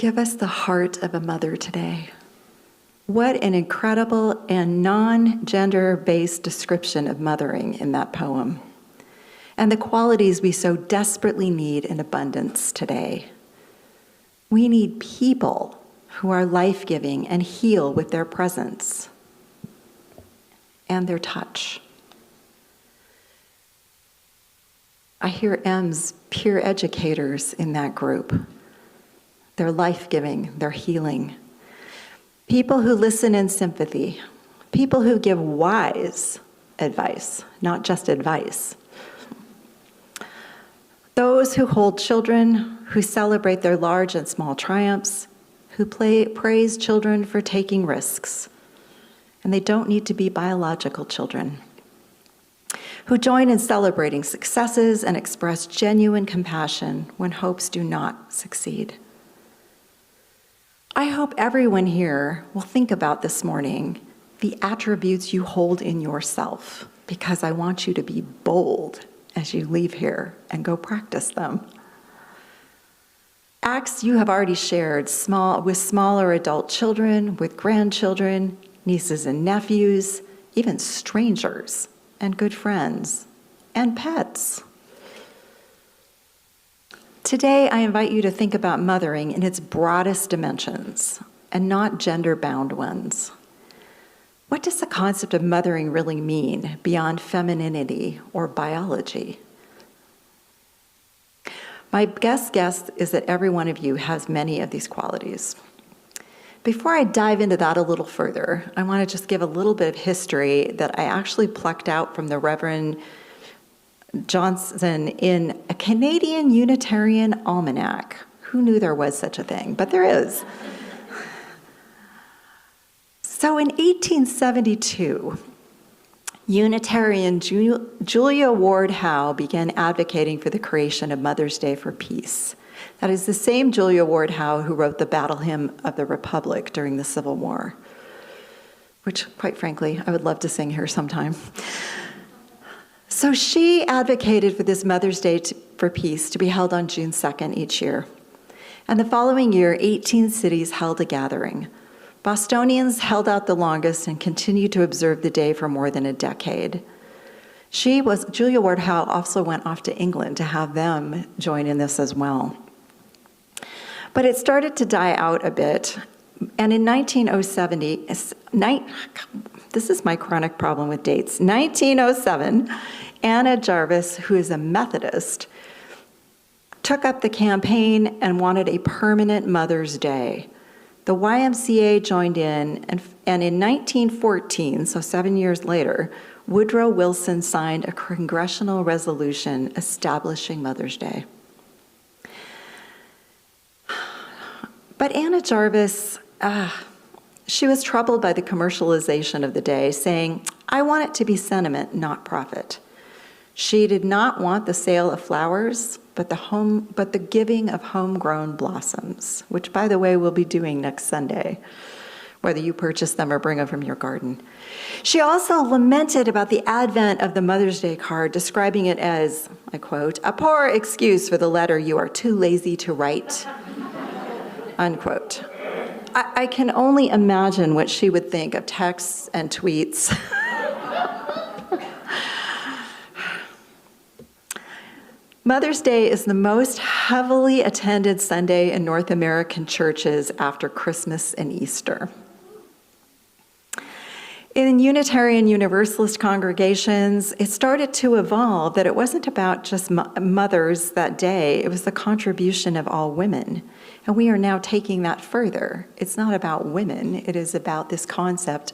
Give us the heart of a mother today. What an incredible and non-gender-based description of mothering in that poem, and the qualities we so desperately need in abundance today. We need people who are life-giving and heal with their presence and their touch. I hear M's peer educators in that group. They're life-giving, they're healing. People who listen in sympathy, people who give wise advice, not just advice. Those who hold children, who celebrate their large and small triumphs, who praise children for taking risks. And they don't need to be biological children. Who join in celebrating successes and express genuine compassion when hopes do not succeed. I hope everyone here will think about this morning the attributes you hold in yourself, because I want you to be bold as you leave here and go practice them. Acts you have already shared with smaller adult children, with grandchildren, nieces and nephews, even strangers and good friends and pets. Today, I invite you to think about mothering in its broadest dimensions and not gender-bound ones. What does the concept of mothering really mean beyond femininity or biology? My best guess is that every one of you has many of these qualities. Before I dive into that a little further, I want to just give a little bit of history that I actually plucked out from the Reverend Johnson in a Canadian Unitarian almanac. Who knew there was such a thing? But there is. So in 1872, Unitarian Julia Ward Howe began advocating for the creation of Mother's Day for Peace. That is the same Julia Ward Howe who wrote the Battle Hymn of the Republic during the Civil War, which, quite frankly, I would love to sing here sometime. So she advocated for this Mother's Day for Peace to be held on June 2nd each year. And the following year, 18 cities held a gathering. Bostonians held out the longest and continued to observe the day for more than a decade. Julia Ward Howe also went off to England to have them join in this as well. But it started to die out a bit. And in 1907, this is my chronic problem with dates. 1907, Anna Jarvis, who is a Methodist, took up the campaign and wanted a permanent Mother's Day. The YMCA joined in, and in 1914, so 7 years later, Woodrow Wilson signed a congressional resolution establishing Mother's Day. But Anna Jarvis, she was troubled by the commercialization of the day, saying, "I want it to be sentiment, not profit." She did not want the sale of flowers, but the giving of homegrown blossoms, which, by the way, we'll be doing next Sunday, whether you purchase them or bring them from your garden. She also lamented about the advent of the Mother's Day card, describing it as, I quote, "a poor excuse for the letter you are too lazy to write," unquote. I can only imagine what she would think of texts and tweets. Mother's Day is the most heavily attended Sunday in North American churches after Christmas and Easter. In Unitarian Universalist congregations, it started to evolve that it wasn't about just mothers that day, it was the contribution of all women. And we are now taking that further. It's not about women, it is about this concept,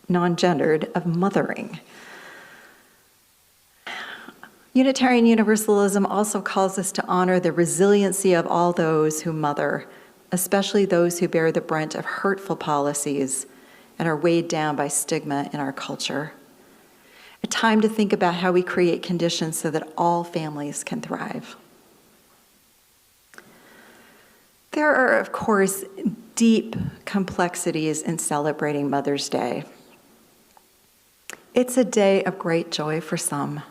non-gendered, of mothering. Unitarian Universalism also calls us to honor the resiliency of all those who mother, especially those who bear the brunt of hurtful policies and are weighed down by stigma in our culture. A time to think about how we create conditions so that all families can thrive. There are, of course, deep complexities in celebrating Mother's Day. It's a day of great joy for some.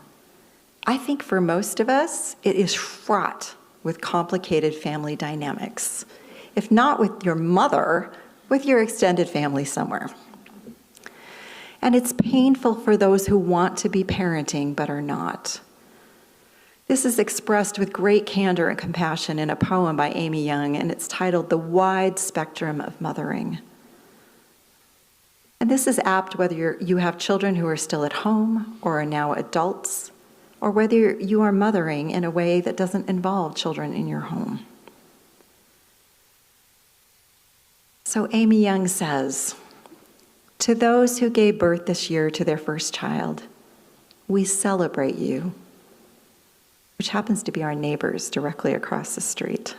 I think for most of us, it is fraught with complicated family dynamics. if not with your mother, with your extended family somewhere. And it's painful for those who want to be parenting but are not. This is expressed with great candor and compassion in a poem by Amy Young, and it's titled The Wide Spectrum of Mothering. And this is apt whether you have children who are still at home or are now adults, or whether you are mothering in a way that doesn't involve children in your home. So Amy Young says, to those who gave birth this year to their first child, we celebrate you, which happens to be our neighbors directly across the street.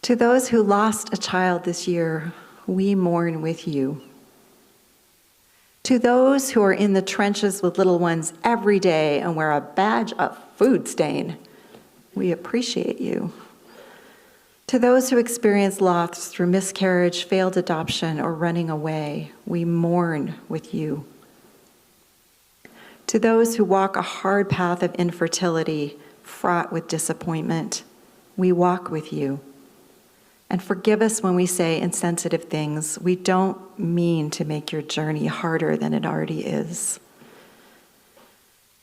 To those who lost a child this year, we mourn with you. To those who are in the trenches with little ones every day and wear a badge of food stain, we appreciate you. To those who experience loss through miscarriage, failed adoption, or running away, we mourn with you. To those who walk a hard path of infertility, fraught with disappointment, we walk with you. And forgive us when we say insensitive things. We don't mean to make your journey harder than it already is.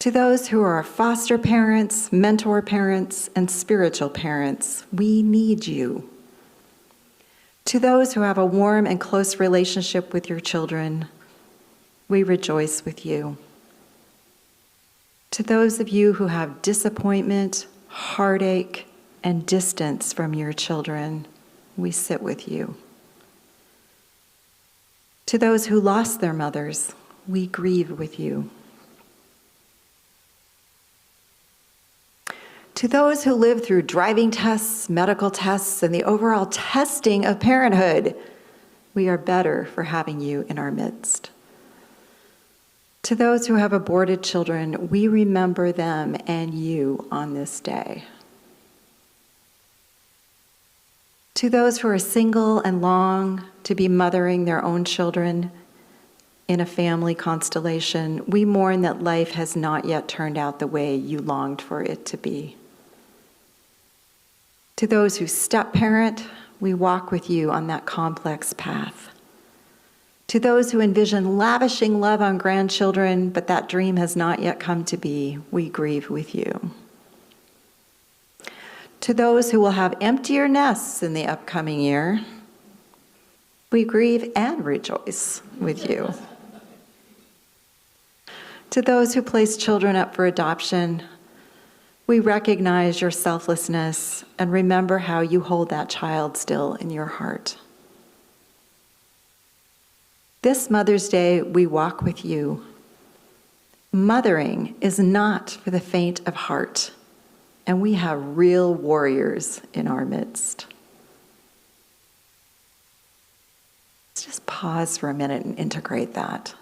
To those who are foster parents, mentor parents, and spiritual parents, we need you. To those who have a warm and close relationship with your children, we rejoice with you. To those of you who have disappointment, heartache, and distance from your children, we sit with you. To those who lost their mothers, we grieve with you. To those who live through driving tests, medical tests, and the overall testing of parenthood, we are better for having you in our midst. To those who have aborted children, we remember them and you on this day. To those who are single and long to be mothering their own children in a family constellation, we mourn that life has not yet turned out the way you longed for it to be. To those who step-parent, we walk with you on that complex path. To those who envision lavishing love on grandchildren, but that dream has not yet come to be, we grieve with you. To those who will have emptier nests in the upcoming year, we grieve and rejoice with you. To those who place children up for adoption, we recognize your selflessness and remember how you hold that child still in your heart. This Mother's Day, we walk with you. Mothering is not for the faint of heart, and we have real warriors in our midst. Let's just pause for a minute and integrate that.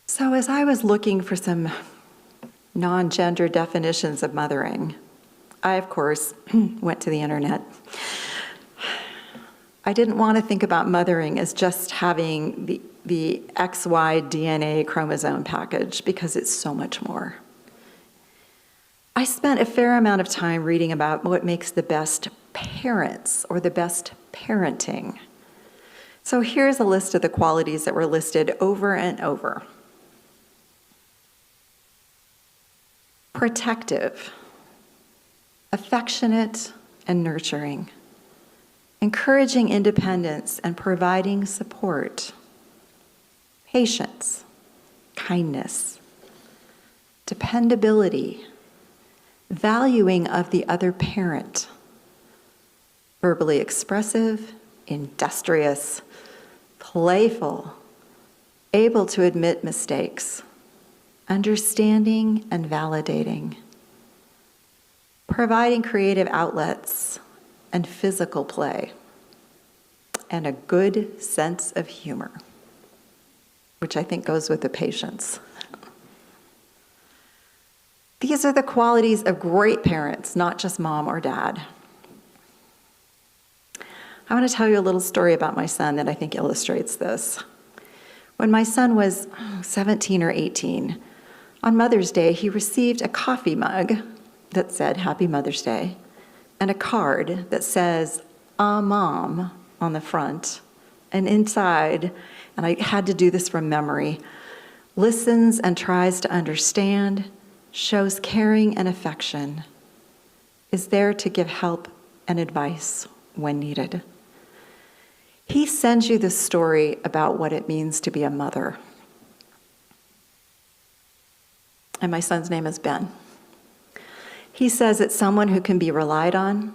So as I was looking for some non-gender definitions of mothering, I, of course, went to the internet. I didn't want to think about mothering as just having the XY DNA chromosome package, because it's so much more. I spent a fair amount of time reading about what makes the best parents or the best parenting. So here's a list of the qualities that were listed over and over. Protective, affectionate and nurturing, encouraging independence and providing support, patience, kindness, dependability, valuing of the other parent, verbally expressive, industrious, playful, able to admit mistakes, understanding and validating, providing creative outlets and physical play, and a good sense of humor, which I think goes with the patience. These are the qualities of great parents, not just mom or dad. I want to tell you a little story about my son that I think illustrates this. When my son was 17 or 18, on Mother's Day, he received a coffee mug that said, Happy Mother's Day, and a card that says, Mom, on the front. And inside, and I had to do this from memory, listens and tries to understand, shows caring and affection, is there to give help and advice when needed. He sends you this story about what it means to be a mother. And my son's name is Ben. He says it's someone who can be relied on,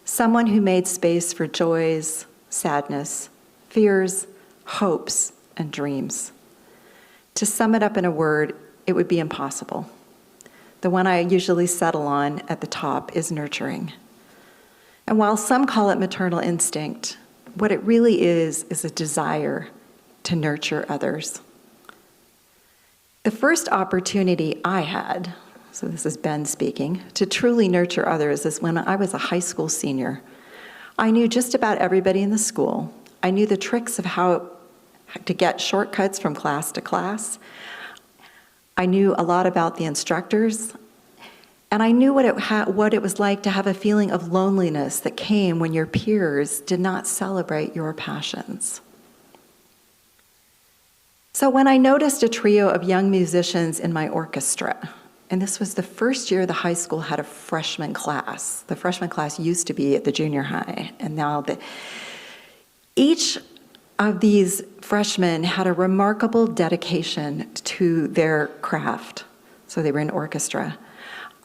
someone who made space for joys, sadness, fears, hopes, and dreams. To sum it up in a word, it would be impossible. The one I usually settle on at the top is nurturing. And while some call it maternal instinct, what it really is a desire to nurture others. The first opportunity I had, so this is Ben speaking, to truly nurture others is when I was a high school senior. I knew just about everybody in the school. I knew the tricks of how to get shortcuts from class to class. I knew a lot about the instructors, and I knew what it was like to have a feeling of loneliness that came when your peers did not celebrate your passions. So when I noticed a trio of young musicians in my orchestra, and this was the first year the high school had a freshman class. The freshman class used to be at the junior high, and now each of these freshmen had a remarkable dedication to their craft. So they were in orchestra.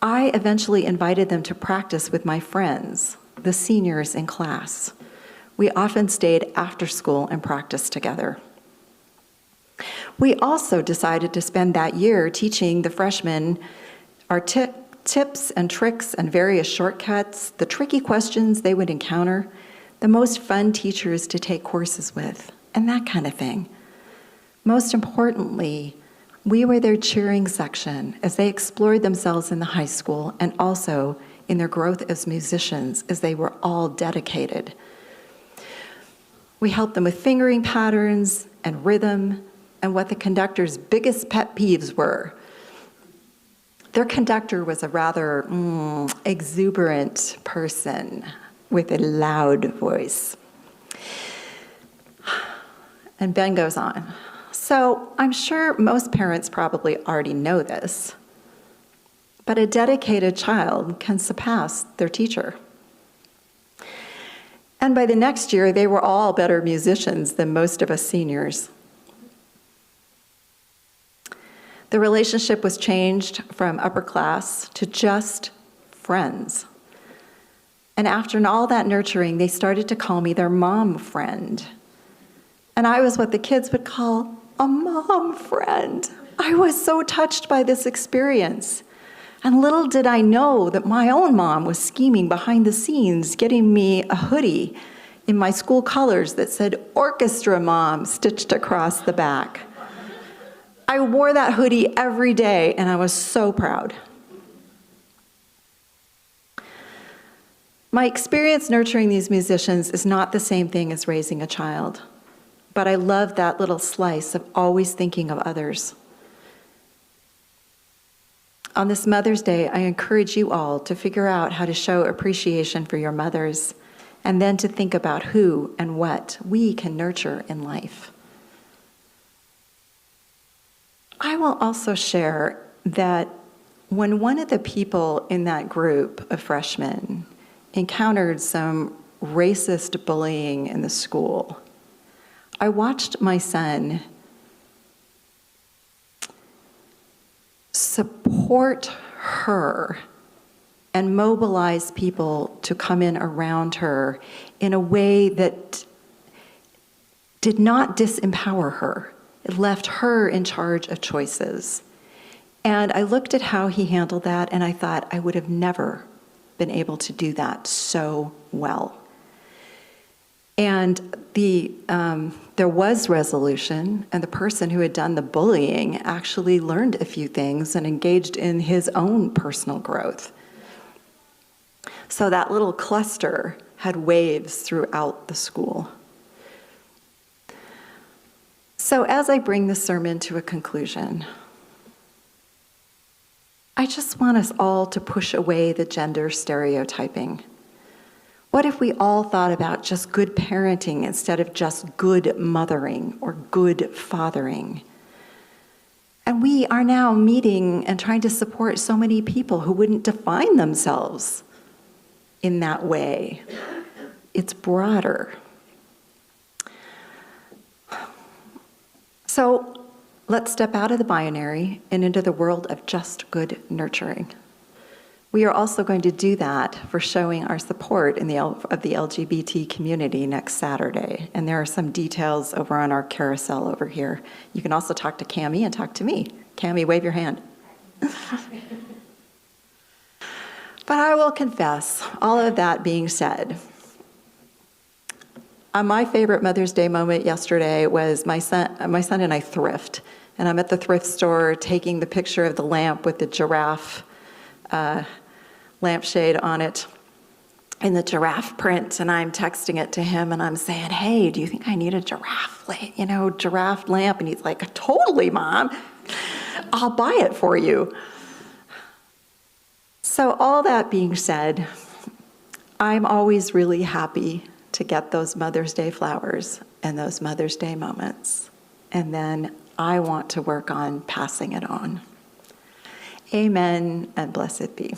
I eventually invited them to practice with my friends, the seniors in class. We often stayed after school and practiced together. We also decided to spend that year teaching the freshmen our tips and tricks and various shortcuts, the tricky questions they would encounter, the most fun teachers to take courses with, and that kind of thing. Most importantly, we were their cheering section as they explored themselves in the high school and also in their growth as musicians, as they were all dedicated. We helped them with fingering patterns and rhythm and what the conductor's biggest pet peeves were. Their conductor was a rather exuberant person with a loud voice. And Ben goes on. So I'm sure most parents probably already know this, but a dedicated child can surpass their teacher. And by the next year, they were all better musicians than most of us seniors. The relationship was changed from upper class to just friends. And after all that nurturing, they started to call me their mom friend. And I was what the kids would call a mom friend. I was so touched by this experience. And little did I know that my own mom was scheming behind the scenes, getting me a hoodie in my school colors that said Orchestra Mom stitched across the back. I wore that hoodie every day, and I was so proud. My experience nurturing these musicians is not the same thing as raising a child. But I love that little slice of always thinking of others. On this Mother's Day, I encourage you all to figure out how to show appreciation for your mothers, and then to think about who and what we can nurture in life. I will also share that when one of the people in that group of freshmen encountered some racist bullying in the school, I watched my son support her and mobilize people to come in around her in a way that did not disempower her. It left her in charge of choices. And I looked at how he handled that, and I thought I would have never been able to do that so well. And there was resolution, and the person who had done the bullying actually learned a few things and engaged in his own personal growth. So that little cluster had waves throughout the school. So as I bring the sermon to a conclusion, I just want us all to push away the gender stereotyping. What if we all thought about just good parenting instead of just good mothering or good fathering? And we are now meeting and trying to support so many people who wouldn't define themselves in that way. It's broader. So let's step out of the binary and into the world of just good nurturing. We are also going to do that for showing our support of the LGBT community next Saturday. And there are some details over on our carousel over here. You can also talk to Cammie and talk to me. Cammie, wave your hand. But I will confess, all of that being said, my favorite Mother's Day moment yesterday was my son and I thrift. And I'm at the thrift store taking the picture of the lamp with the giraffe lampshade on it in the giraffe print, and I'm texting it to him and I'm saying, hey, do you think I need a giraffe lamp? And he's like, totally, Mom. I'll buy it for you. So all that being said, I'm always really happy to get those Mother's Day flowers and those Mother's Day moments. And then I want to work on passing it on. Amen and blessed be.